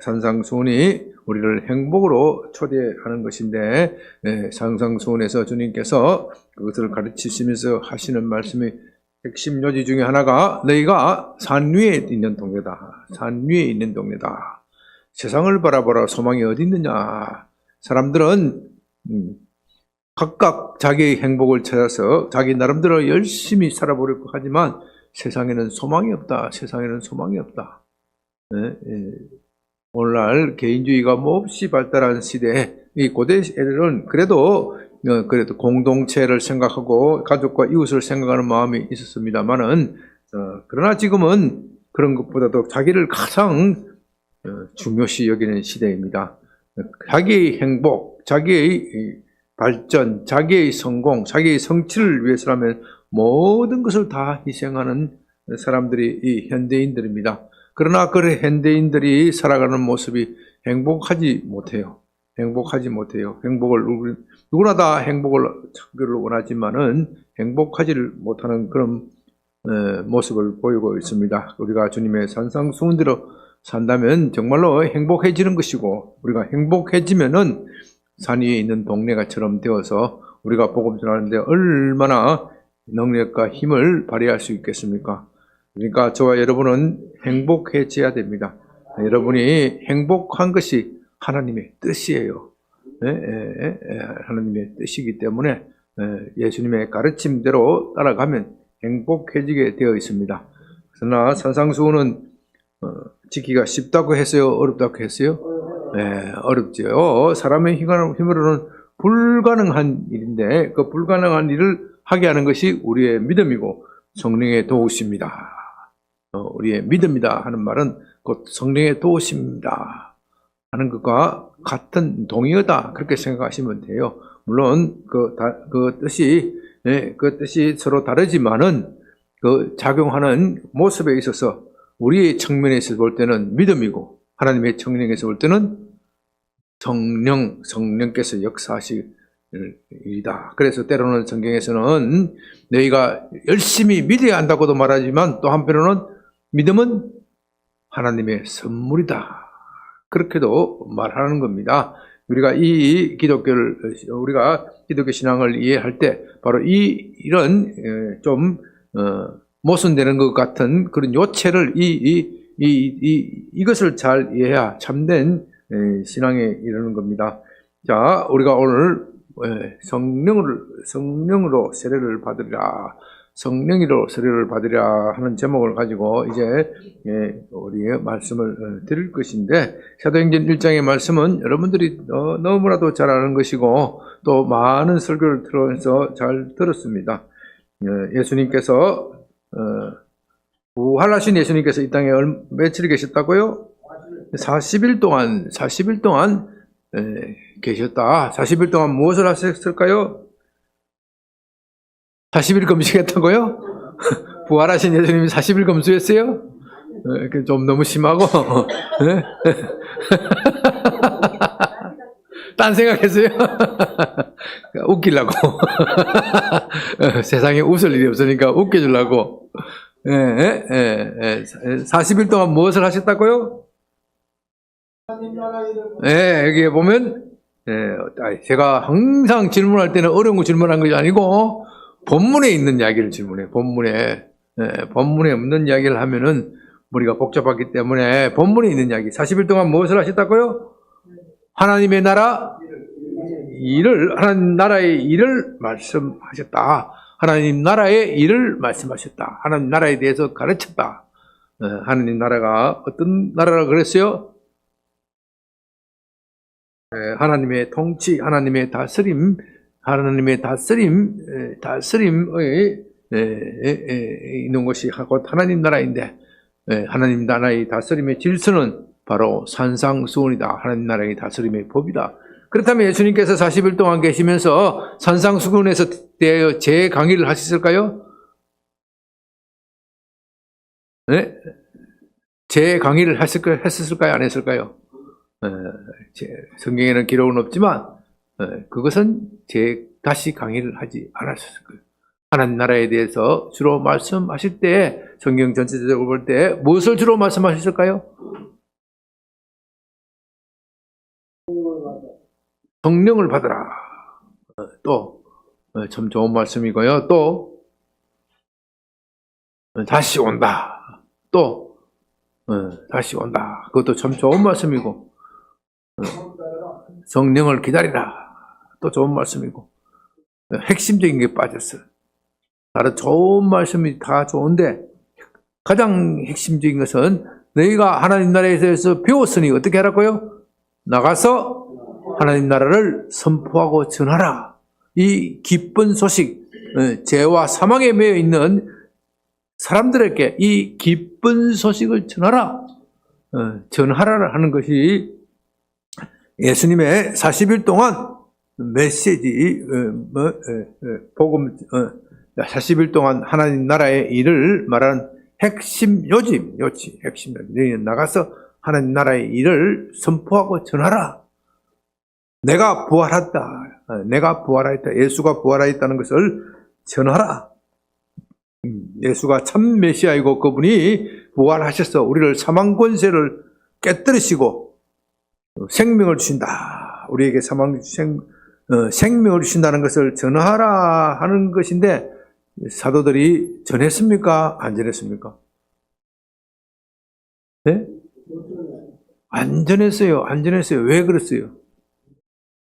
산상수훈이 우리를 행복으로 초대하는 것인데, 산상수훈에서 주님께서 그것을 가르치시면서 하시는 말씀이 핵심 요지 중에 하나가 너희가 산 위에 있는 동네다. 산 위에 있는 동네다. 세상을 바라보라. 소망이 어디 있느냐. 사람들은 각각 자기의 행복을 찾아서 자기 나름대로 열심히 살아보려고 하지만 세상에는 소망이 없다. 세상에는 소망이 없다. 오늘날 개인주의가 몹시 발달한 시대에 이 고대 애들은 그래도 공동체를 생각하고 가족과 이웃을 생각하는 마음이 있었습니다만은 그러나 지금은 그런 것보다도 자기를 가장 중요시 여기는 시대입니다. 자기의 행복, 자기의 발전, 자기의 성공, 자기의 성취를 위해서라면 모든 것을 다 희생하는 사람들이 이 현대인들입니다. 그러나 그 현대인들이 살아가는 모습이 행복하지 못해요. 행복하지 못해요. 누구나 다 행복을 찾기를 원하지만은 행복하지를 못하는 그런 모습을 보이고 있습니다. 우리가 주님의 산상수훈대로 산다면 정말로 행복해지는 것이고, 우리가 행복해지면은 산 위에 있는 동네가처럼 되어서 우리가 복음 전하는데 얼마나 능력과 힘을 발휘할 수 있겠습니까? 그러니까 저와 여러분은 행복해져야 됩니다. 여러분이 행복한 것이 하나님의 뜻이에요. 하나님의 뜻이기 때문에 예수님의 가르침대로 따라가면 행복해지게 되어 있습니다. 그러나 산상수훈은 지키기가 쉽다고 했어요? 어렵다고 했어요? 어렵죠. 사람의 힘으로는 불가능한 일인데 그 불가능한 일을 하게 하는 것이 우리의 믿음이고 성령의 도우십니다. 우리의 믿음이다 하는 말은 곧 성령의 도우십니다 하는 것과 같은 동의어다 그렇게 생각하시면 돼요. 물론 그 뜻이 서로 다르지만은 그 작용하는 모습에 있어서 우리의 측면에서 볼 때는 믿음이고 하나님의 측면에서 볼 때는 성령께서 역사하실 일이다. 그래서 때로는 성경에서는 너희가 열심히 믿어야 한다고도 말하지만 또 한편으로는 믿음은 하나님의 선물이다. 그렇게도 말하는 겁니다. 우리가 우리가 기독교 신앙을 이해할 때 바로 이런 좀 모순되는 것 같은 그런 요체를 이것을 잘 이해해야 참된 신앙에 이르는 겁니다. 자, 우리가 오늘 성령으로 세례를 받으리라. 성령으로 세례를 받으리라 하는 제목을 가지고 이제 우리의 말씀을 드릴 것인데, 사도행전 1장의 말씀은 여러분들이 너무나도 잘 아는 것이고 또 많은 설교를 들어서 잘 들었습니다. 예수님께서 부활하신 예수님께서 이 땅에 며칠 계셨다고요? 40일 동안 계셨다. 40일 동안 무엇을 하셨을까요? 40일 금식했다고요? 부활하신 예수님이 40일 금수했어요? 좀 너무 심하고 딴 생각했어요? 웃기려고 세상에 웃을 일이 없으니까 웃겨주려고 40일 동안 무엇을 하셨다고요? 여기에 보면 제가 항상 질문할 때는 어려운 거 질문한 것이 아니고 본문에 있는 이야기를 질문해요. 본문에 없는 이야기를 하면은 우리가 복잡하기 때문에 본문에 있는 이야기. 40일 동안 무엇을 하셨다고요? 하나님의 나라의 일을 말씀하셨다. 하나님 나라의 일을 말씀하셨다. 하나님 나라에 대해서 가르쳤다. 하나님 나라가 어떤 나라라고 그랬어요? 하나님의 통치, 하나님의 다스림의 있는 것이 곧 하나님 나라인데, 하나님 나라의 다스림의 질서는 바로 산상수훈이다. 하나님 나라의 다스림의 법이다. 그렇다면 예수님께서 40일 동안 계시면서 산상수훈에서 대하여 제 강의를 하셨을까요? 제 강의를 했었을까요? 안 했을까요? 성경에는 기록은 없지만 그것은 다시 강의를 하지 않았을 거예요. 하나님 나라에 대해서 주로 말씀하실 때 성경 전체적으로 볼 때 무엇을 주로 말씀하셨을까요? 성령을 받으라. 또 참 좋은 말씀이고요. 또 다시 온다. 또 다시 온다. 그것도 참 좋은 말씀이고 성령을 기다리라. 또 좋은 말씀이고 핵심적인 게 빠졌어요. 다른 좋은 말씀이 다 좋은데 가장 핵심적인 것은 너희가 하나님 나라에 대해서 배웠으니 어떻게 하라고요? 나가서 하나님 나라를 선포하고 전하라. 이 기쁜 소식, 죄와 사망에 매여 있는 사람들에게 이 기쁜 소식을 전하라. 전하라 하는 것이 예수님의 40일 동안 메시지, 복음, 40일 동안 하나님 나라의 일을 말하는 핵심 요지, 핵심 요지. 너희는 나가서 하나님 나라의 일을 선포하고 전하라. 내가 부활했다. 내가 부활했다. 예수가 부활했다는 것을 전하라. 예수가 참 메시아이고 그분이 부활하셔서 우리를 사망 권세를 깨뜨리시고 생명을 주신다. 우리에게 생명을 주신다는 것을 전하라 하는 것인데 사도들이 전했습니까? 안 전했습니까? 네? 안 전했어요. 안 전했어요. 왜 그랬어요?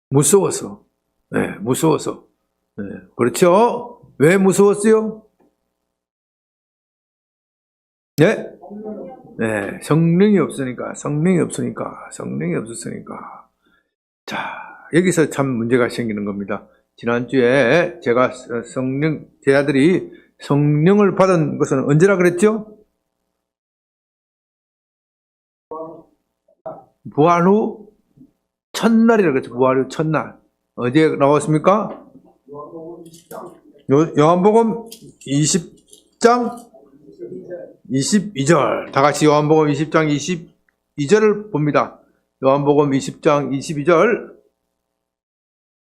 무서워서. 네, 무서워서. 네, 그렇죠? 왜 무서웠어요? 네? 네, 성령이 없으니까. 자, 여기서 참 문제가 생기는 겁니다. 지난주에 제가 제 아들이 성령을 받은 것은 언제라 그랬죠? 부활 후 첫날이라 그랬죠. 부활 후 첫날. 어디에 나왔습니까? 요한복음 20장 22절. 다 같이 요한복음 20장 22절을 봅니다. 요한복음 20장 22절.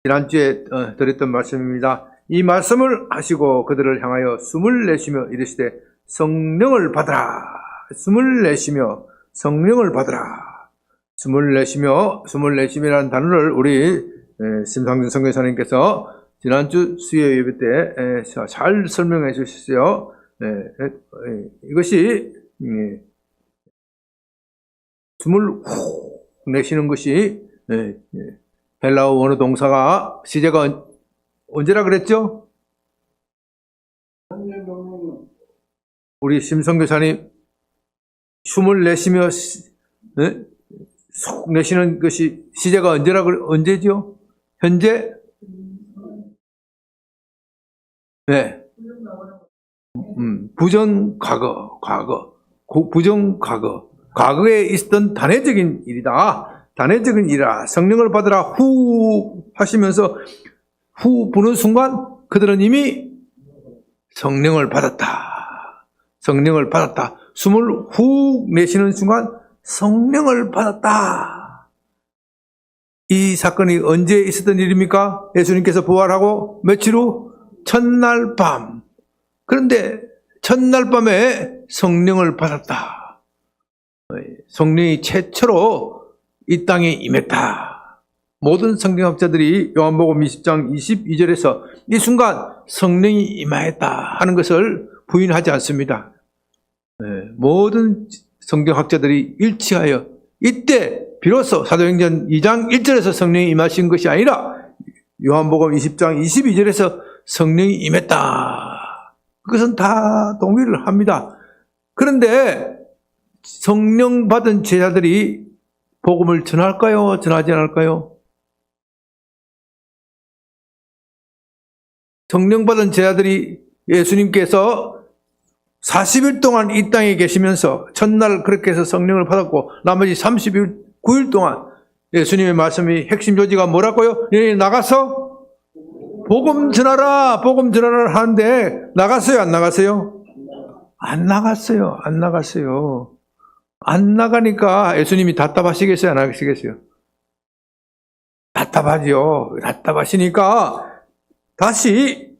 지난주에 드렸던 말씀입니다. 이 말씀을 하시고 그들을 향하여 숨을 내쉬며 이르시되 성령을 받으라. 숨을 내쉬며 성령을 받으라. 숨을 내쉬며라는 단어를 우리 심상준 선교사님께서 지난주 수요 예배 때 잘 설명해 주셨어요. 이것이 숨을 후 내쉬는 것이 헬라어 원어 동사가 시제가 언제라 그랬죠? 우리 심성교사님 숨을 내쉬며 속 내쉬는 것이 시제가 언제죠? 현재? 네. 부정 과거. 부정 과거. 과거에 있었던 단회적인 일이다. 단회적인 일이라. 성령을 받으라 후 하시면서 후 부는 순간 그들은 이미 성령을 받았다. 성령을 받았다. 숨을 후 내쉬는 순간 성령을 받았다. 이 사건이 언제 있었던 일입니까? 예수님께서 부활하고 며칠 후? 첫날 밤. 그런데 첫날 밤에 성령을 받았다. 성령이 최초로 이 땅에 임했다. 모든 성경학자들이 요한복음 20장 22절에서 이 순간 성령이 임하였다 하는 것을 부인하지 않습니다. 모든 성경학자들이 일치하여 이때 비로소 사도행전 2장 1절에서 성령이 임하신 것이 아니라 요한복음 20장 22절에서 성령이 임했다. 그것은 다 동의를 합니다. 그런데 성령 받은 제자들이 복음을 전할까요? 전하지 않을까요? 성령 받은 제자들이 예수님께서 40일 동안 이 땅에 계시면서 첫날 그렇게 해서 성령을 받았고 나머지 39일 동안 예수님의 말씀이 핵심 조지가 뭐라고요? 예, 나가서 복음 전하라 하는데 나갔어요? 안 나갔어요? 안 나갔어요. 안 나가니까 예수님이 답답하시겠어요? 안 하시겠어요? 답답하죠. 답답하시니까 다시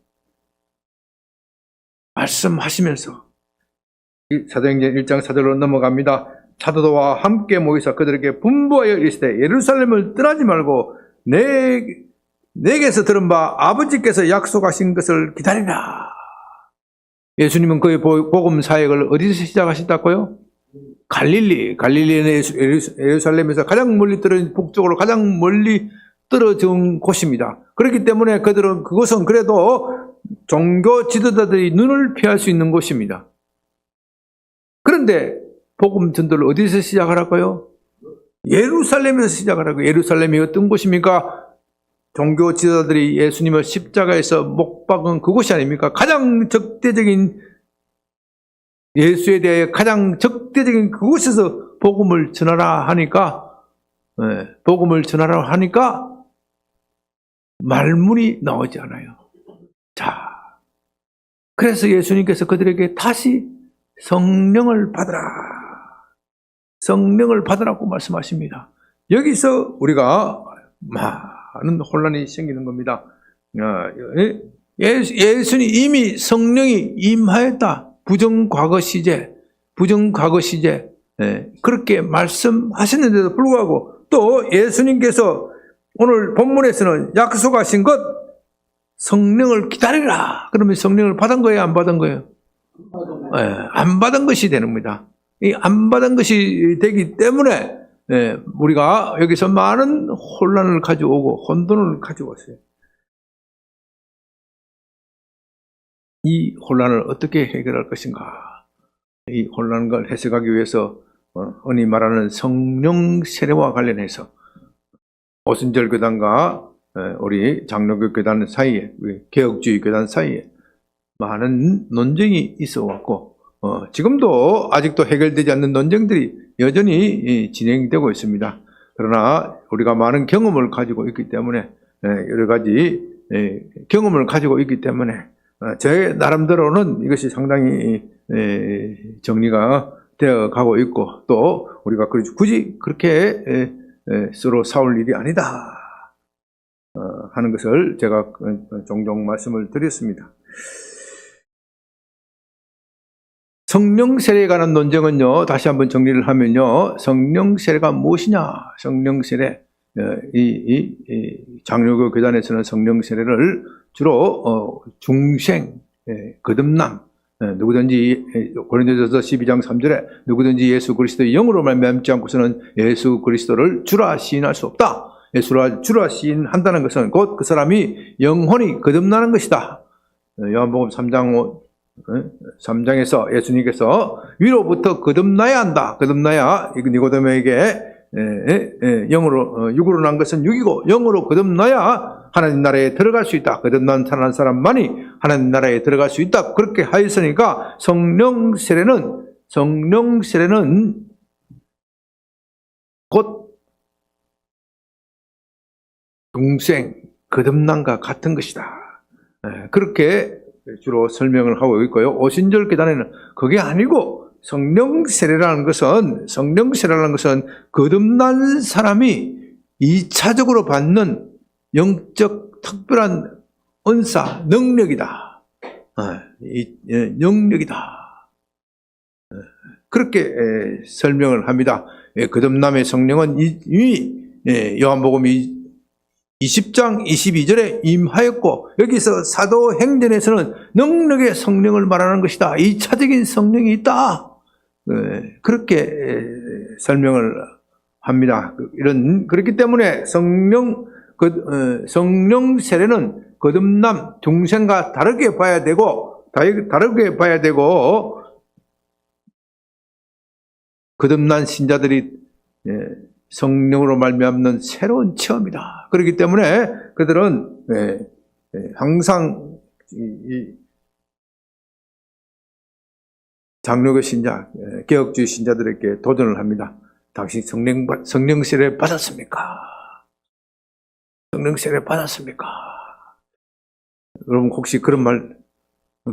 말씀하시면서 사도행전 1장 4절로 넘어갑니다. 사도와 함께 모이사 그들에게 분부하여 이르시되 예루살렘을 떠나지 말고 내게서 들은 바 아버지께서 약속하신 것을 기다리라. 예수님은 그의 복음 사역을 어디서 시작하셨다고요? 갈릴리는 예루살렘에서 가장 멀리 떨어진 북쪽으로 가장 멀리 떨어진 곳입니다. 그렇기 때문에 그것은 그래도 종교 지도자들이 눈을 피할 수 있는 곳입니다. 그런데 복음 전도를 어디서 시작하라고요? 예루살렘에서 시작하라고요. 예루살렘이 어떤 곳입니까? 종교 지도자들이 예수님을 십자가에서 못 박은 그곳이 아닙니까? 가장 적대적인, 예수에 대해 가장 적대적인 그곳에서 복음을 전하라 하니까, 말문이 나오지 않아요. 자, 그래서 예수님께서 그들에게 다시 성령을 받으라. 성령을 받으라고 말씀하십니다. 여기서 우리가 많은 혼란이 생기는 겁니다. 예수님 이미 성령이 임하였다. 부정과거 시제, 그렇게 말씀하셨는데도 불구하고 또 예수님께서 오늘 본문에서는 약속하신 것, 성령을 기다리라. 그러면 성령을 받은 거예요, 안 받은 거예요? 안 받은 것이 되는 겁니다. 이 안 받은 것이 되기 때문에 우리가 여기서 많은 혼란을 가져오고 혼돈을 가져왔어요. 이 혼란을 어떻게 해결할 것인가? 이 혼란을 해석하기 위해서 흔히 말하는 성령 세례와 관련해서 오순절 교단과 우리 장로교 교단 사이에, 개혁주의 교단 사이에 많은 논쟁이 있어 왔고 지금도 아직도 해결되지 않는 논쟁들이 여전히 진행되고 있습니다. 그러나 우리가 많은 경험을 가지고 있기 때문에 여러 가지 경험을 가지고 있기 때문에 제 나름대로는 이것이 상당히 정리가 되어 가고 있고 또 우리가 굳이 그렇게 서로 싸울 일이 아니다 하는 것을 제가 종종 말씀을 드렸습니다. 성령 세례에 관한 논쟁은요, 다시 한번 정리를 하면요, 성령 세례가 무엇이냐? 성령 세례, 장로교 교단에서는 성령 세례를 주로 중생, 거듭남, 누구든지 고린도전서 12장 3절에 누구든지 예수 그리스도의 영으로 말미암지 않고서는 예수 그리스도를 주라 시인할 수 없다. 주라 시인한다는 것은 곧 그 사람이 영혼이 거듭나는 것이다. 요한복음 3장에서 예수님께서 위로부터 거듭나야 한다. 거듭나야 니고데모에게 육으로 난 것은 육이고 영으로 거듭나야 하나님 나라에 들어갈 수 있다. 거듭난 살아난 사람만이 하나님 나라에 들어갈 수 있다. 그렇게 하였으니까 성령 세례는 곧 중생 거듭남과 같은 것이다. 그렇게 주로 설명을 하고 있고요. 오순절 계단에는 그게 아니고 성령 세례라는 것은 거듭난 사람이 2차적으로 받는 영적 특별한 은사, 능력이다. 능력이다. 그렇게 설명을 합니다. 거듭남의 성령은 이미 요한복음 20장 22절에 임하였고 여기서 사도행전에서는 능력의 성령을 말하는 것이다. 2차적인 성령이 있다. 그렇게 설명을 합니다. 그렇기 때문에 성령 세례는 거듭남, 중생과 다르게 봐야 되고 거듭난 신자들이 성령으로 말미암는 새로운 체험이다. 그렇기 때문에 그들은 항상 장로교 신자, 개혁주의 신자들에게 도전을 합니다. 당신 성령 세례 받았습니까? 성령 세례 받았습니까? 여러분 혹시 그런 말,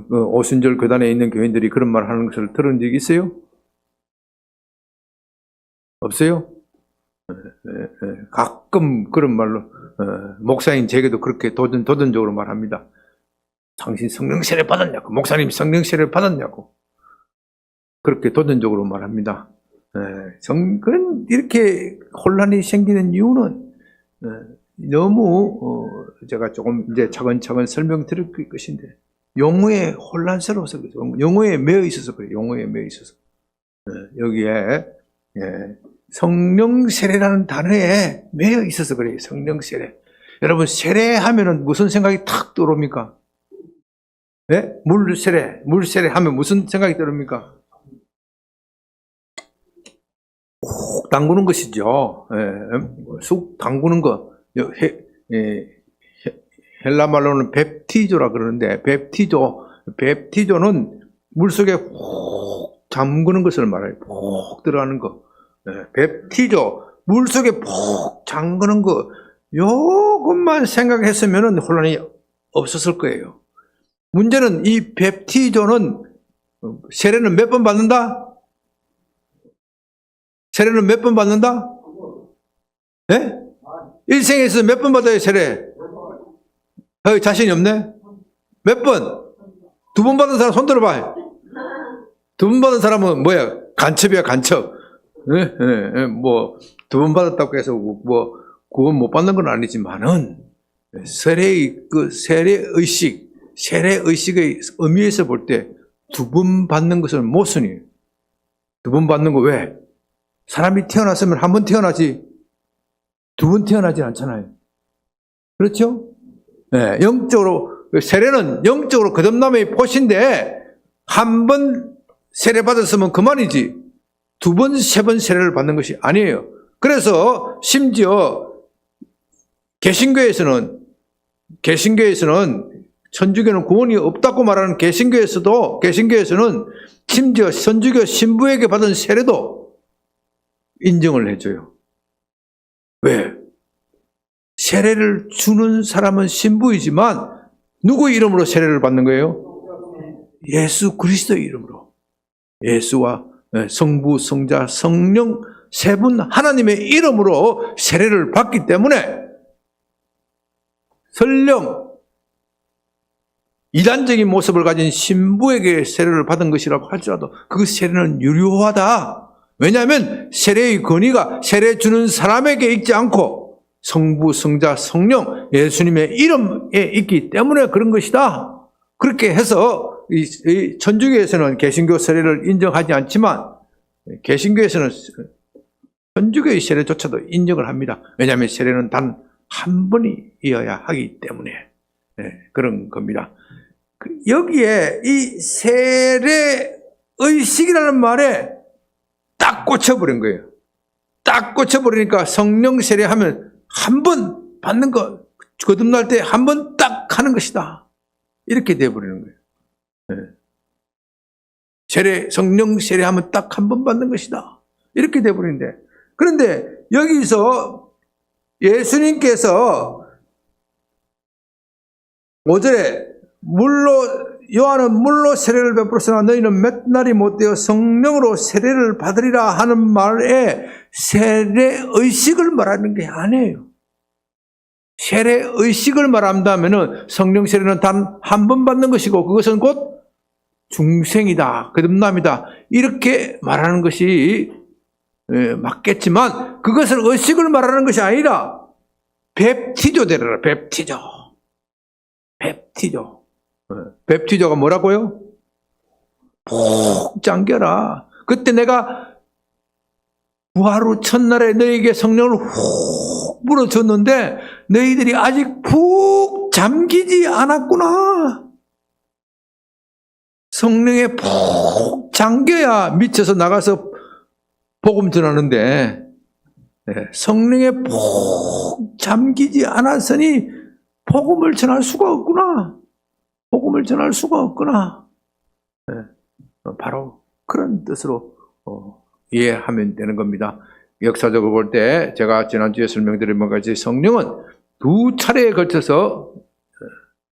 오순절 교단에 있는 교인들이 그런 말 하는 것을 들은 적이 있어요? 없어요? 가끔 그런 말로 목사님 제게도 그렇게 도전적으로 말합니다. 당신 성령 세례 받았냐고, 목사님 성령 세례 받았냐고 그렇게 도전적으로 말합니다. 그런 이렇게 혼란이 생기는 이유는 너무 제가 조금 이제 차근차근 설명드릴 것인데 용어에 혼란스러워서 그래요. 용어에 매여 있어서 그래요. 용어에 매여 있어서 여기에 성령 세례라는 단어에 매여 있어서 그래요. 성령 세례. 여러분 세례하면은 무슨 생각이 탁 들어옵니까? 네? 물 세례 하면 무슨 생각이 들어옵니까? 푹 담그는 것이죠. 쑥 담그는 거. 헬라 말로는 뱁티조라 그러는데 뱁티조는 물속에 푹 잠그는 것을 말해요. 푹 들어가는 거. 뱁티조, 물속에 푹 잠그는 거. 요것만 생각했으면 혼란이 없었을 거예요. 문제는 이 뱁티조는 세례는 몇 번 받는다? 세례는 몇 번 받는다? 네? 일생에서 몇 번 받아요, 세례? 자신이 없네? 몇 번? 2번 받은 사람 손 들어봐. 2번 받은 사람은 뭐야? 간첩이야, 간첩. 뭐, 2번 받았다고 해서 뭐, 구원 못 받는 건 아니지만은, 세례의 세례의식의 의미에서 볼 때 2번 받는 것은 모순이에요. 2번 받는 거 왜? 사람이 태어났으면 한 번 태어나지 2번 태어나지 않잖아요. 그렇죠? 영적으로 세례는 영적으로 거듭남의 포시인데 한 번 세례 받았으면 그만이지 2번, 3번 세례를 받는 것이 아니에요. 그래서 심지어 개신교에서는 천주교는 구원이 없다고 말하는 개신교에서는 심지어 천주교 신부에게 받은 세례도 인정을 해줘요. 왜? 세례를 주는 사람은 신부이지만 누구 이름으로 세례를 받는 거예요? 예수 그리스도의 이름으로. 예수와 성부, 성자, 성령 세 분 하나님의 이름으로 세례를 받기 때문에 설령 이단적인 모습을 가진 신부에게 세례를 받은 것이라고 할지라도 그 세례는 유효하다. 왜냐하면 세례의 권위가 세례 주는 사람에게 있지 않고 성부, 성자, 성령, 예수님의 이름에 있기 때문에 그런 것이다. 그렇게 해서 이 천주교에서는 개신교 세례를 인정하지 않지만 개신교에서는 천주교의 세례조차도 인정을 합니다. 왜냐하면 세례는 단 한 번이어야 하기 때문에 그런 겁니다. 여기에 이 세례의식이라는 말에 딱 꽂혀버린 거예요. 딱 꽂혀버리니까 성령 세례하면 한 번 받는 거, 거듭날 때 한 번 딱 하는 것이다. 이렇게 돼버리는 거예요. 성령 세례하면 딱 한 번 받는 것이다. 이렇게 돼버리는데. 그런데 여기서 예수님께서 5절에 요한은 물로 세례를 베풀었으나 너희는 몇 날이 못되어 성령으로 세례를 받으리라 하는 말에 세례의식을 말하는 게 아니에요. 세례의식을 말한다면 성령 세례는 단 한 번 받는 것이고 그것은 곧 중생이다, 거듭남이다 이렇게 말하는 것이 맞겠지만 그것을 의식을 말하는 것이 아니라 뱁티조 되라. 뱁티조가 뭐라고요? 푹 잠겨라. 그때 내가 부활 후 첫날에 너희에게 성령을 훅 불어줬는데 너희들이 아직 푹 잠기지 않았구나. 성령에 푹 잠겨야 미쳐서 나가서 복음 전하는데 성령에 푹 잠기지 않았으니 복음을 전할 수가 없구나. 복음을 전할 수가 없구나. 바로 그런 뜻으로 이해하면 되는 겁니다. 역사적으로 볼 때 제가 지난주에 설명드린 것 같이 성령은 2차례에 걸쳐서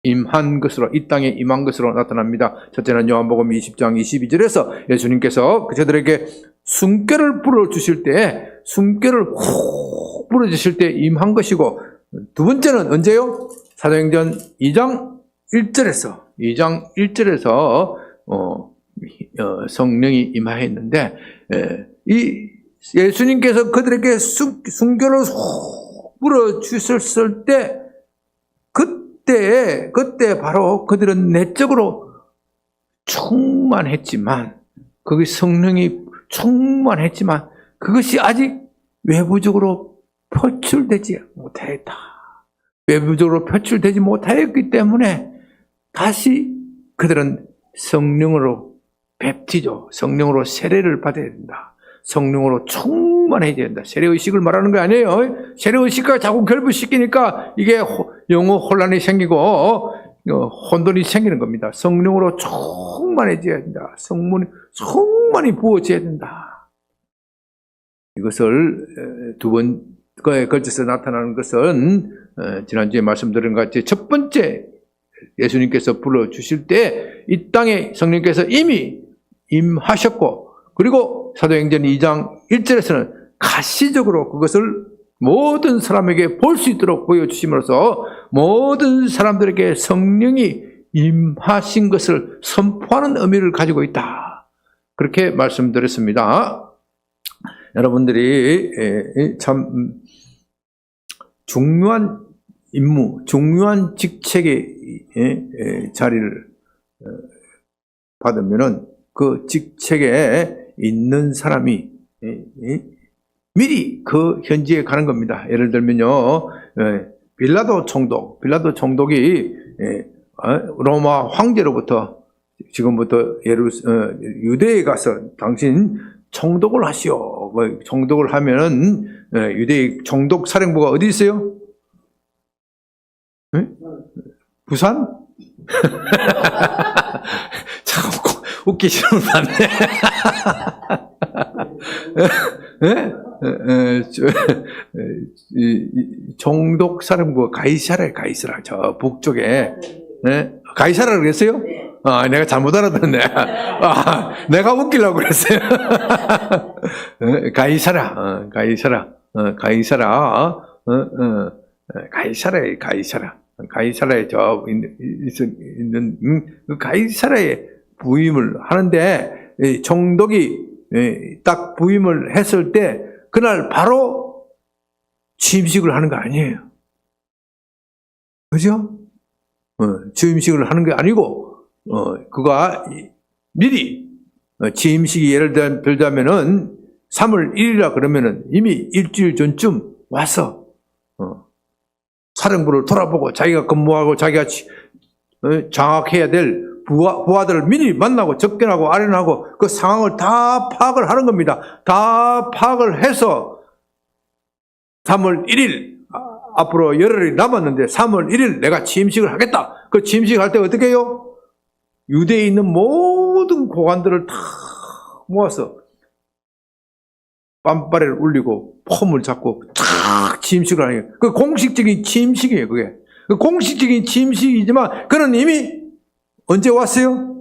임한 것으로, 이 땅에 임한 것으로 나타납니다. 첫째는 요한복음 20장 22절에서 예수님께서 저들에게 숨결을 불어주실 때, 숨결을 훅 불어주실 때 임한 것이고, 두 번째는 언제요? 사도행전 2장 1절에서 성령이 임하였는데, 이 예수님께서 그들에게 순교를 훅 물어주셨을 때 그때 바로 그들은 내적으로 충만했지만, 거기 성령이 충만했지만 그것이 아직 외부적으로 표출되지 못했다. 외부적으로 표출되지 못하였기 때문에 다시 그들은 성령으로 뵙티죠. 성령으로 세례를 받아야 된다. 성령으로 충만해져야 된다. 세례의식을 말하는 거 아니에요. 세례의식과 자꾸 결부시키니까 이게 영어 혼란이 생기고 혼돈이 생기는 겁니다. 성령으로 충만해져야 된다. 충만히 부어져야 된다. 이것을 두 번에 걸쳐서 나타나는 것은 지난주에 말씀드린 것 같이 첫 번째 예수님께서 불러주실 때 이 땅에 성령께서 이미 임하셨고, 그리고 사도행전 2장 1절에서는 가시적으로 그것을 모든 사람에게 볼 수 있도록 보여주심으로써 모든 사람들에게 성령이 임하신 것을 선포하는 의미를 가지고 있다. 그렇게 말씀드렸습니다. 여러분들이 참 중요한 임무, 중요한 직책의 자리를 받으면은 그 직책에 있는 사람이 미리 그 현지에 가는 겁니다. 예를 들면요, 빌라도 총독이 로마 황제로부터 지금부터 유대에 가서 당신 총독을 하시오. 총독을 하면은 유대의 총독 사령부가 어디 있어요? 부산? 참 웃기시는 분네. 총독 사령부가 가이사라, 저 북쪽에. 가이사라 그랬어요? 내가 잘못 알아들었네. 내가 웃기려고 그랬어요. 가이사라에 저 있는 그 가이사라에 부임을 하는데, 총독이 딱 부임을 했을 때 그날 바로 취임식을 하는 거 아니에요. 그죠? 취임식을 하는 게 아니고, 그가 미리, 취임식이 예를 들자면은 3월 1일이라 그러면은 이미 일주일 전쯤 와서, 사령부를 돌아보고 자기가 근무하고 자기가 장악해야 될 부하들을 미리 만나고 접견하고 아련하고 그 상황을 다 파악을 하는 겁니다. 다 파악을 해서 3월 1일, 앞으로 열흘이 남았는데 3월 1일 내가 취임식을 하겠다. 그 취임식 할 때 어떻게 해요? 유대에 있는 모든 고관들을 다 모아서 빰빠레를 울리고 폼을 잡고 탁 취임식을 하는 거예요. 그 공식적인 취임식이에요, 그게. 그 공식적인 취임식이지만 그는 이미 언제 왔어요?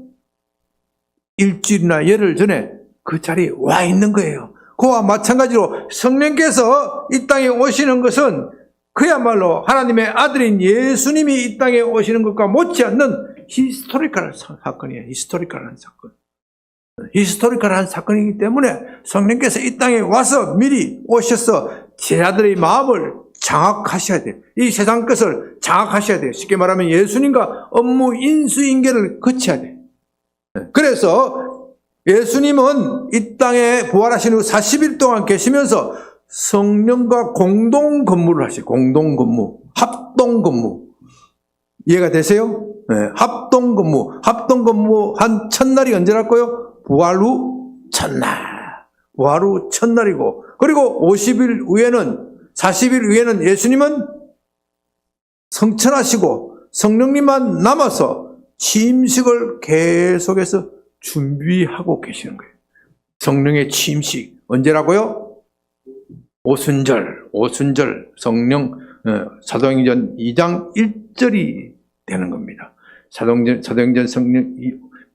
일주일이나 열흘 전에 그 자리에 와 있는 거예요. 그와 마찬가지로 성령께서 이 땅에 오시는 것은 그야말로 하나님의 아들인 예수님이 이 땅에 오시는 것과 못지않는 히스토리컬한 사건이에요. 히스토리컬한 사건이기 때문에 성령께서 이 땅에 와서 미리 오셔서 제자들의 마음을 장악하셔야 돼요. 이 세상 것을 장악하셔야 돼요. 쉽게 말하면 예수님과 업무 인수인계를 거쳐야 돼요. 그래서 예수님은 이 땅에 부활하신 후 40일 동안 계시면서 성령과 공동 근무를 하시고, 공동 근무, 합동 근무. 이해가 되세요? 네, 합동 근무 한 첫날이 언제랄까요? 부활 후 첫날이고, 그리고 50일 후에는, 40일 후에는 예수님은 성천하시고 성령님만 남아서 취임식을 계속해서 준비하고 계시는 거예요. 성령의 취임식 언제라고요? 오순절 성령, 사도행전 2장 1절이 되는 겁니다. 사도행전 성령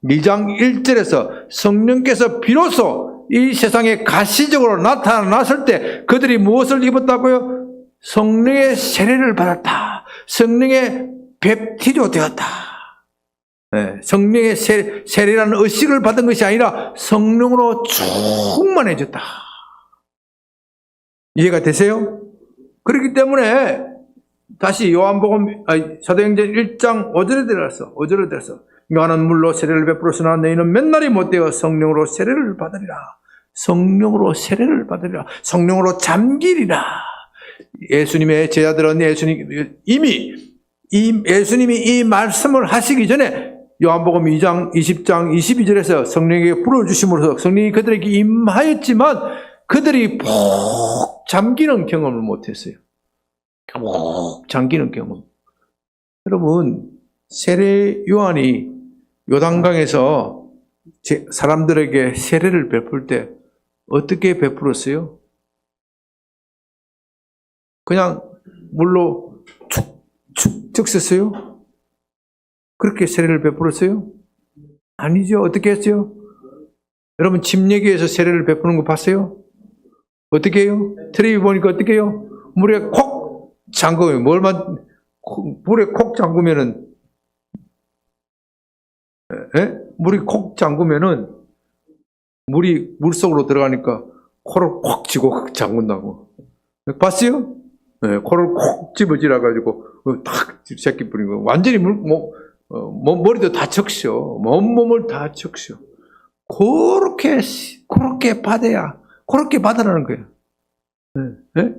2장 1절에서 성령께서 비로소 이 세상에 가시적으로 나타났을 때 그들이 무엇을 입었다고요? 성령의 세례를 받았다. 성령의 뵙티조 되었다. 성령의 세례라는 의식을 받은 것이 아니라 성령으로 충만해졌다. 이해가 되세요? 그렇기 때문에 다시 사도행전 1장 5절에 들어서 요한은 물로 세례를 베풀었으나 너희는 몇 날이 못되어 성령으로 세례를 받으리라. 성령으로 세례를 받으리라. 성령으로 잠기리라. 예수님의 제자들은 예수님이 이 말씀을 하시기 전에 요한복음 2장 20장 22절에서 성령에게 불어주심으로써 성령이 그들에게 임하였지만 그들이 푹 잠기는 경험을 못했어요. 푹 잠기는 경험. 여러분, 세례 요한이 요단강에서 사람들에게 세례를 베풀 때 어떻게 베풀었어요? 그냥 물로 축축 썼어요? 그렇게 세례를 베풀었어요? 아니죠. 어떻게 했어요? 여러분, 침례기에서 세례를 베푸는 거 봤어요? 어떻게 해요? 텔레비 보니까 어떻게 해요? 물에 콕 잠그면 물에 콕 잠그면은 물이 콕 잠그면은 물이 물속으로 들어가니까 코를 콕 쥐고 잠근다고. 봤어요? 코를 콕 집어쥐어가지고 탁 새끼 뿌리고 완전히 머리도 다 적셔. 온몸을 다 적셔. 그렇게 받아야, 그렇게 받으라는 거예요.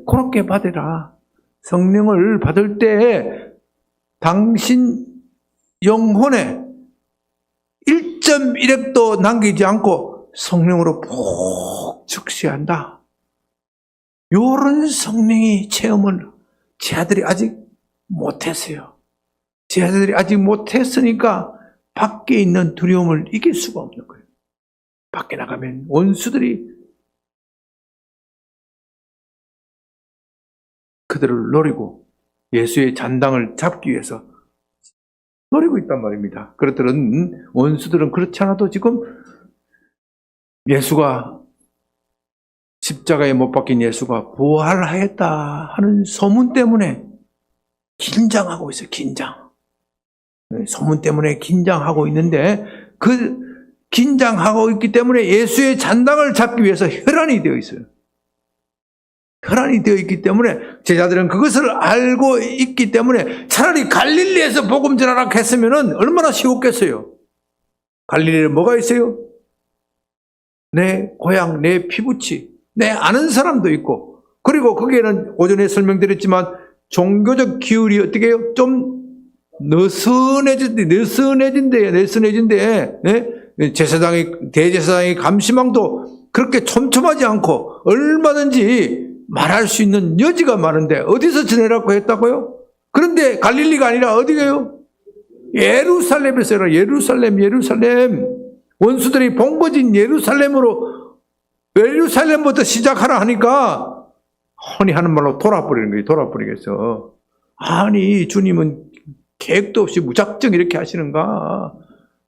그렇게 받으라. 성령을 받을 때 당신 영혼에 1.1핵도 남기지 않고 성령으로 푹 적셔야 한다. 요런 성령의 체험을 제 아들이 아직 못했어요. 제 아들이 아직 못했으니까 밖에 있는 두려움을 이길 수가 없는 거예요. 밖에 나가면 원수들이 그들을 노리고 예수의 잔당을 잡기 위해서 노리고 있단 말입니다. 그렇들은 원수들은 그렇지 않아도 지금 예수가 십자가에 못 박힌 예수가 부활하였다 하는 소문 때문에 긴장하고 있어요. 소문 때문에 긴장하고 있는데 그 긴장하고 있기 때문에 예수의 잔당을 잡기 위해서 혈안이 되어 있어요. 혈안이 되어 있기 때문에 제자들은 그것을 알고 있기 때문에 차라리 갈릴리에서 복음 전하라 했으면 얼마나 쉬웠겠어요. 갈릴리에 뭐가 있어요? 내 고향, 내 피부치, 내 아는 사람도 있고, 그리고 거기에는 오전에 설명드렸지만 종교적 기울이 어떻게 해요? 좀 느슨해진데, 대제사장의 감시망도 그렇게 촘촘하지 않고 얼마든지 말할 수 있는 여지가 많은데 어디서 지내라고 했다고요? 그런데 갈릴리가 아니라 어디게요? 예루살렘에서 예루살렘. 원수들이 본거진 예루살렘부터 시작하라 하니까 흔히 하는 말로 돌아버리는 거예요. 돌아버리겠어. 아니, 주님은 계획도 없이 무작정 이렇게 하시는가?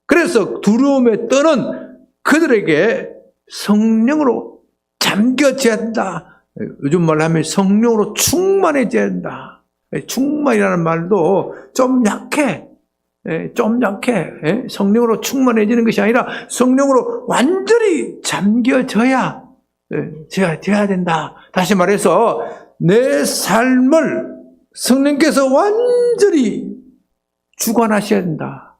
그래서 두려움에 떠는 그들에게 성령으로 잠겨져야 한다. 요즘 말로 하면 성령으로 충만해져야 한다. 충만이라는 말도 좀 약해. 성령으로 충만해지는 것이 아니라 성령으로 완전히 잠겨져야 돼야 된다. 다시 말해서 내 삶을 성령께서 완전히 주관하셔야 된다.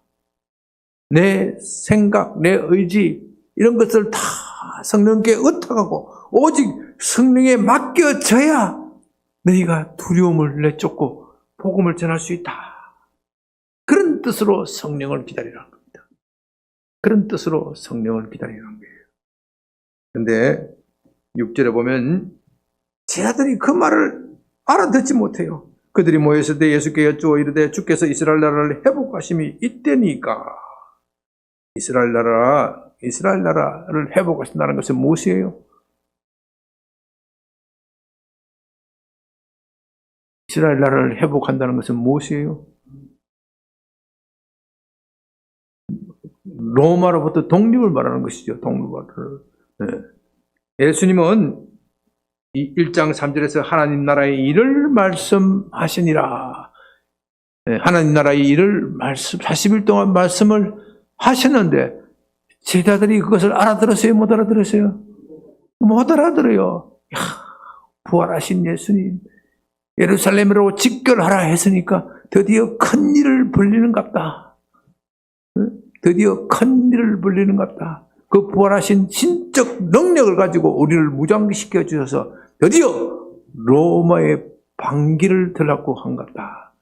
내 생각, 내 의지 이런 것을 다 성령께 의탁하고 오직 성령에 맡겨져야 너희가 두려움을 내쫓고 복음을 전할 수 있다. 그런 뜻으로 성령을 기다리라는 겁니다. 그런 뜻으로 성령을 기다리라는 거예요. 그런데 6절에 보면 제자들이 그 말을 알아듣지 못해요. 그들이 모였을 때 예수께 여쭈어 이르되 주께서 이스라엘 나라를 회복하심이 이때니까. 이스라엘 나라를 회복하신다는 것은 무엇이에요? 이스라엘 나라를 회복한다는 것은 무엇이에요? 로마로부터 독립을 말하는 것이죠. 독립을. 예수님은 1장 3절에서 하나님 나라의 일을 말씀하시니라. 하나님 나라의 일을 40일 동안 말씀을 하셨는데 제자들이 그것을 알아들었어요? 못 알아들었어요? 못 알아들어요. 야, 부활하신 예수님 예루살렘으로 직결하라 했으니까 드디어 큰 일을 벌리는갑다. 드디어 큰 일을 벌리는갑다. 그 부활하신 신적 능력을 가지고 우리를 무장시켜 주셔서 드디어 로마의 반기를 들라고 한갑다.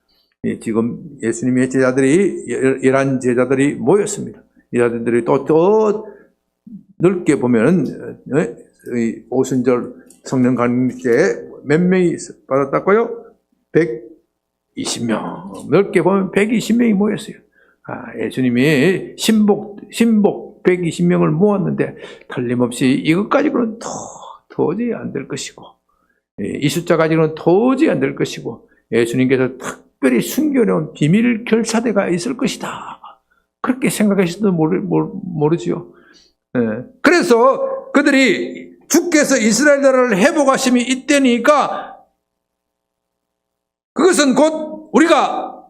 지금 예수님의 제자들이 11 제자들이 모였습니다. 제자들이 또 넓게 보면 오순절 성령 강림 때 몇 명이 받았다고요? 120명. 넓게 보면 120명이 모였어요. 예수님이 신복 120명을 모았는데 틀림없이 이것 가지고는 도저히 안 될 것이고 이 숫자 가지고는 도저히 안 될 것이고 예수님께서 특별히 숨겨놓은 비밀 결사대가 있을 것이다. 그렇게 생각하실지도 모르지요. 그래서 그들이 주께서 이스라엘 나라를 회복하심이 이때니까 그것은 곧 우리가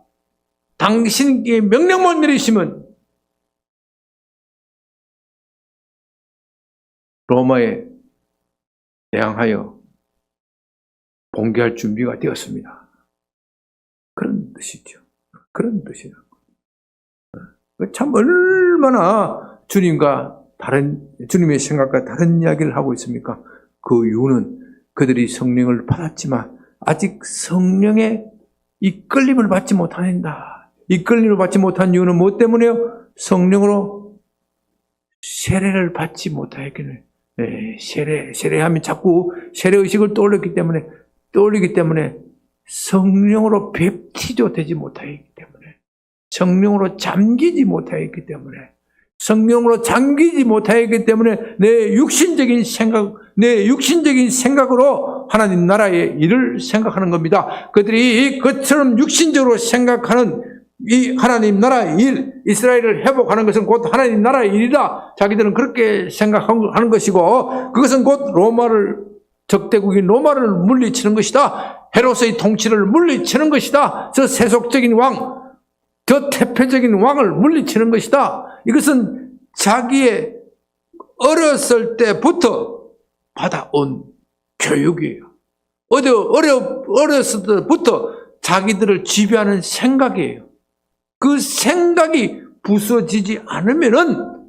당신께 명령만 내리시면 로마에 대항하여 봉기할 준비가 되었습니다. 그런 뜻이죠. 그런 뜻이라고. 참 얼마나 주님의 생각과 다른 이야기를 하고 있습니까? 그 이유는 그들이 성령을 받았지만 아직 성령의 이끌림을 받지 못한다. 이끌림을 받지 못한 이유는 무엇 때문에요? 성령으로 세례를 받지 못하였기는. 세례하면 자꾸 세례의식을 떠올리기 때문에 성령으로 뵙티도 되지 못하였기 때문에 성령으로 잠기지 못하였기 때문에 내 육신적인 생각으로 하나님 나라의 일을 생각하는 겁니다. 그들이 그처럼 육신적으로 생각하는 이 하나님 나라의 일, 이스라엘을 회복하는 것은 곧 하나님 나라의 일이다. 자기들은 그렇게 생각하는 것이고 그것은 곧 적대국인 로마를 물리치는 것이다. 헤롯의 통치를 물리치는 것이다. 저 세속적인 왕, 저 태폐적인 왕을 물리치는 것이다. 이것은 자기의 어렸을 때부터 받아온 교육이에요. 어렸을 때부터 자기들을 지배하는 생각이에요. 그 생각이 부서지지 않으면은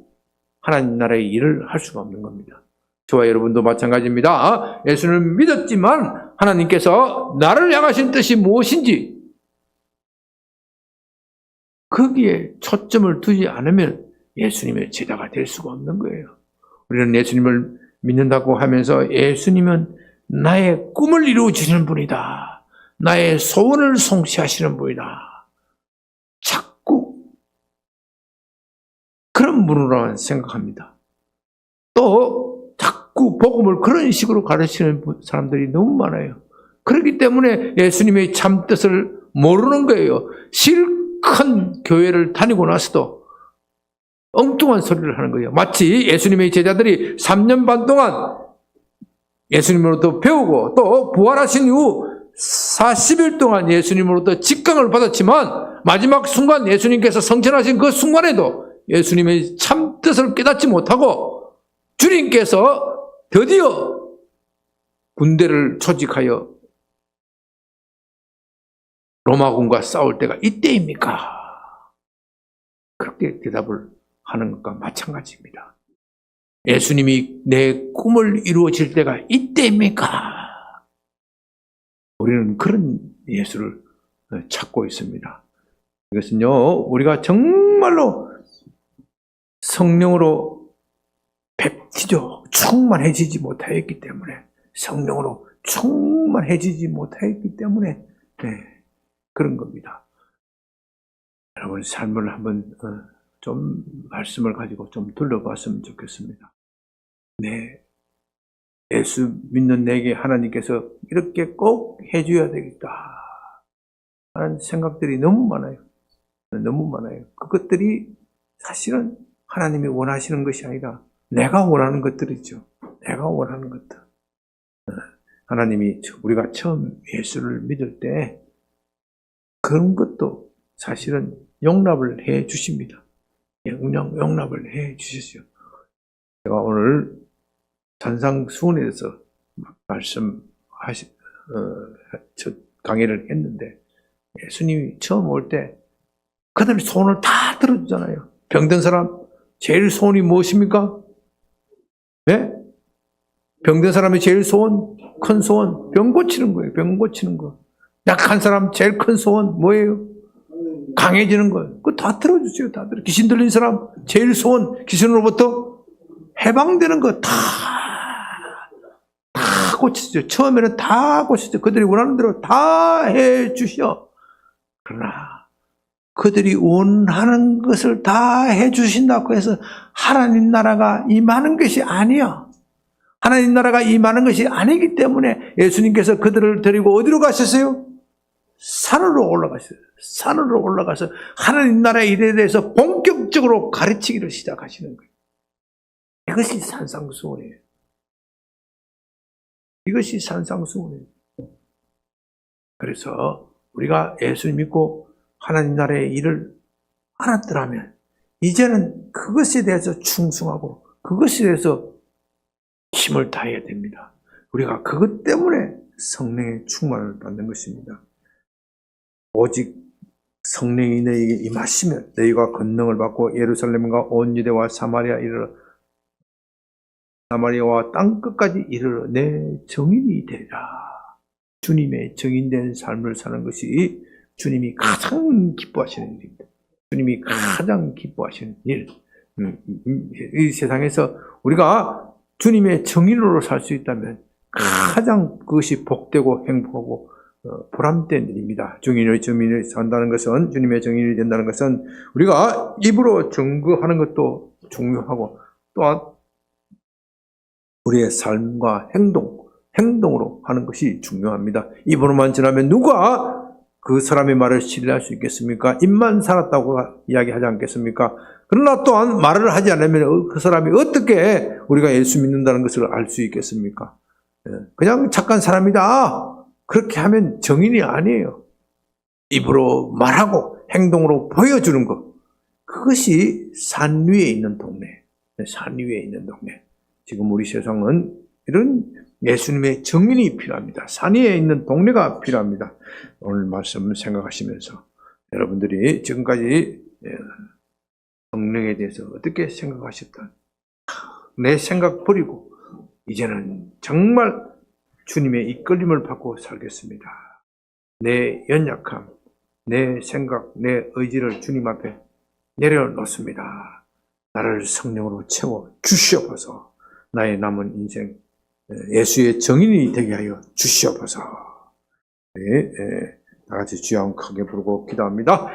하나님 나라의 일을 할 수가 없는 겁니다. 저와 여러분도 마찬가지입니다. 예수를 믿었지만 하나님께서 나를 향하신 뜻이 무엇인지 거기에 초점을 두지 않으면 예수님의 제자가 될 수가 없는 거예요. 우리는 예수님을 믿는다고 하면서 예수님은 나의 꿈을 이루어 주시는 분이다. 나의 소원을 성취하시는 분이다. 자꾸 그런 분으로만 생각합니다. 또 자꾸 복음을 그런 식으로 가르치는 사람들이 너무 많아요. 그렇기 때문에 예수님의 참뜻을 모르는 거예요. 실컷 교회를 다니고 나서도 엉뚱한 소리를 하는 거예요. 마치 예수님의 제자들이 3년 반 동안 예수님으로부터 배우고 또 부활하신 이후 40일 동안 예수님으로부터 직강을 받았지만 마지막 순간 예수님께서 성천하신 그 순간에도 예수님의 참뜻을 깨닫지 못하고 주님께서 드디어 군대를 조직하여 로마군과 싸울 때가 이때입니까? 그렇게 대답을 하는 것과 마찬가지입니다. 예수님이 내 꿈을 이루어질 때가 이때입니까? 우리는 그런 예수를 찾고 있습니다. 이것은요, 우리가 정말로 성령으로 뵙티죠. 충만해지지 못하였기 때문에, 성령으로 충만해지지 못하였기 때문에, 그런 겁니다. 여러분, 삶을 한번 좀 말씀을 가지고 좀 둘러봤으면 좋겠습니다. 예수 믿는 내게 하나님께서 이렇게 꼭 해줘야 되겠다 하는 생각들이 너무 많아요. 너무 많아요. 그것들이 사실은 하나님이 원하시는 것이 아니라 내가 원하는 것들이죠. 내가 원하는 것들. 하나님이 우리가 처음 예수를 믿을 때 그런 것도 사실은 용납을 해 주십니다. 용납을 해 주셨어요. 제가 오늘 산상수훈에 대해서 강의를 했는데, 예수님이 처음 올 때 그들 소원을 다 들어주잖아요. 병든 사람 제일 소원이 무엇입니까? 네? 병든 사람의 제일 소원, 큰 소원, 병 고치는 거예요. 병 고치는 거. 약한 사람 제일 큰 소원 뭐예요? 강해지는 거예요. 그거 다 들어주세요. 다 들어. 귀신 들린 사람 제일 소원, 귀신으로부터 해방되는 거 다 고치죠. 처음에는 다 고치죠. 그들이 원하는 대로 다 해주셔. 그러나 그들이 원하는 것을 다 해주신다고 해서 하나님 나라가 임하는 것이 아니야. 하나님 나라가 임하는 것이 아니기 때문에 예수님께서 그들을 데리고 어디로 가셨어요? 산으로 올라가셨어요. 산으로 올라가서 하나님 나라의 일에 대해서 본격적으로 가르치기를 시작하시는 거예요. 이것이 산상수훈이에요. 이것이 산상수훈이에요. 그래서 우리가 예수님 믿고 하나님 나라의 일을 알았더라면 이제는 그것에 대해서 충성하고 그것에 대해서 힘을 다해야 됩니다. 우리가 그것 때문에 성령의 충만을 받는 것입니다. 오직 성령이 너희에게 임하시면 너희가 권능을 받고 예루살렘과 온 유대와 사마리아와 땅 끝까지 이르러 내 증인이 되리라. 주님의 증인된 삶을 사는 것이 주님이 가장 기뻐하시는 일입니다. 주님이 가장 기뻐하시는 일. 이 세상에서 우리가 주님의 증인으로 살 수 있다면 가장 그것이 복되고 행복하고 보람된 일입니다. 주님의 증인을 산다는 것은, 주님의 증인이 된다는 것은 우리가 입으로 증거하는 것도 중요하고 또한 우리의 삶과 행동으로 하는 것이 중요합니다. 입으로만 전하면 누가 그 사람의 말을 신뢰할 수 있겠습니까? 입만 살았다고 이야기하지 않겠습니까? 그러나 또한 말을 하지 않으면 그 사람이 어떻게 우리가 예수 믿는다는 것을 알 수 있겠습니까? 그냥 착한 사람이다. 그렇게 하면 정인이 아니에요. 입으로 말하고 행동으로 보여주는 것. 그것이 산 위에 있는 동네. 산 위에 있는 동네. 지금 우리 세상은 이런 예수님의 정인이 필요합니다. 산 위에 있는 동네가 필요합니다. 오늘 말씀 생각하시면서 여러분들이 지금까지 성령에 대해서 어떻게 생각하셨던, 내 생각 버리고 이제는 정말 주님의 이끌림을 받고 살겠습니다. 내 연약함, 내 생각, 내 의지를 주님 앞에 내려놓습니다. 나를 성령으로 채워 주시옵소서. 나의 남은 인생 예수의 정인이 되게 하여 주시옵소서. 네, 다 같이 주여 크게 부르고 기도합니다.